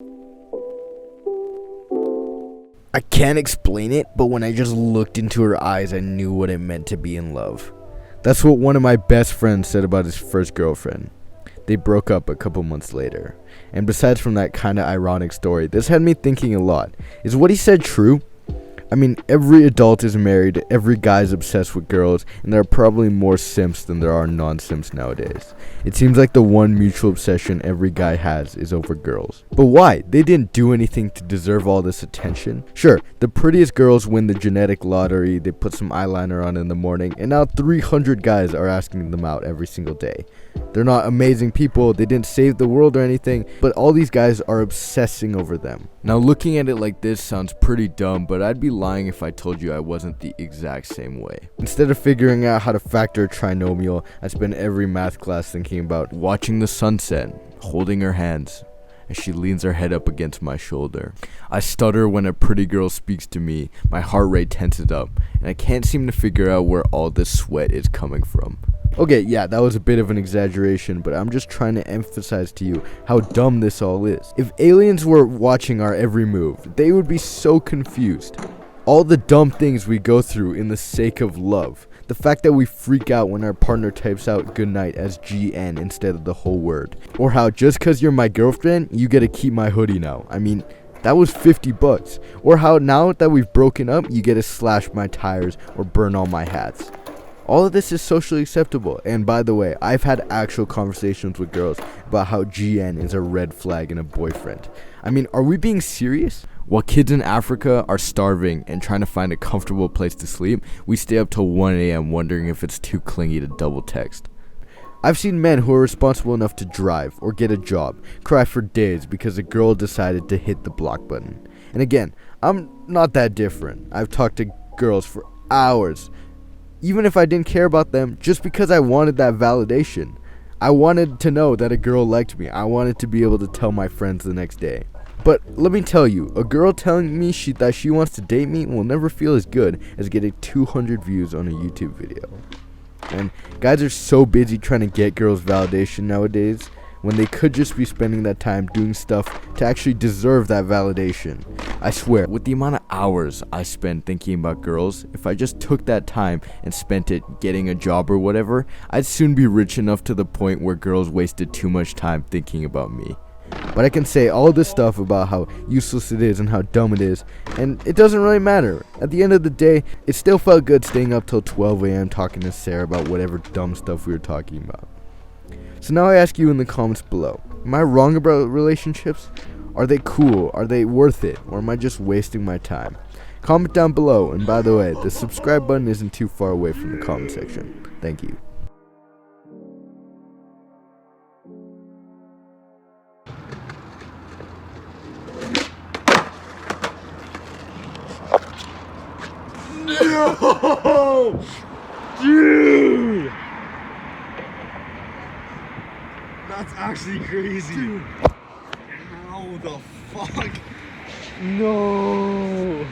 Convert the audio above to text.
I can't explain it, but when I just looked into her eyes, I knew what it meant to be in love. That's what one of my best friends said about his first girlfriend. They broke up a couple months later. And besides from that kinda ironic story, this had me thinking a lot. Is what he said true? I mean, every adult is married, every guy's obsessed with girls, and there are probably more simps than there are non-simps nowadays. It seems like the one mutual obsession every guy has is over girls. But why? They didn't do anything to deserve all this attention. Sure, the prettiest girls win the genetic lottery, they put some eyeliner on in the morning, and now 300 guys are asking them out every single day. They're not amazing people, they didn't save the world or anything, but all these guys are obsessing over them. Now looking at it like this sounds pretty dumb, but I'd be lying if I told you I wasn't the exact same way. Instead of figuring out how to factor a trinomial, I spent every math class thinking about watching the sunset, holding her hands, as she leans her head up against my shoulder. I stutter when a pretty girl speaks to me, my heart rate tenses up, and I can't seem to figure out where all this sweat is coming from. Okay, yeah, that was a bit of an exaggeration, but I'm just trying to emphasize to you how dumb this all is. If aliens were watching our every move, they would be so confused. All the dumb things we go through in the sake of love. The fact that we freak out when our partner types out goodnight as GN instead of the whole word. Or how just cause you're my girlfriend, you get to keep my hoodie now. I mean, that was $50. Or how now that we've broken up, you get to slash my tires or burn all my hats. All of this is socially acceptable, and by the way, I've had actual conversations with girls about how GN is a red flag in a boyfriend. I mean, are we being serious? While kids in Africa are starving and trying to find a comfortable place to sleep, we stay up till 1 a.m. wondering if it's too clingy to double text. I've seen men who are responsible enough to drive or get a job cry for days because a girl decided to hit the block button. And again, I'm not that different. I've talked to girls for hours, even if I didn't care about them, just because I wanted that validation. I wanted to know that a girl liked me. I wanted to be able to tell my friends the next day. But let me tell you, a girl telling me that she wants to date me will never feel as good as getting 200 views on a YouTube video. And guys are so busy trying to get girls' validation nowadays when they could just be spending that time doing stuff to actually deserve that validation. I swear, with the amount of hours I spend thinking about girls, if I just took that time and spent it getting a job or whatever, I'd soon be rich enough to the point where girls wasted too much time thinking about me. But I can say all this stuff about how useless it is and how dumb it is, and it doesn't really matter. At the end of the day, it still felt good staying up till 12 a.m. talking to Sarah about whatever dumb stuff we were talking about. So now I ask you in the comments below, am I wrong about relationships? Are they cool? Are they worth it? Or am I just wasting my time? Comment down below, and by the way, the subscribe button isn't too far away from the comment section. Thank you. No! Dude! That's actually crazy. Dude. How the fuck? No!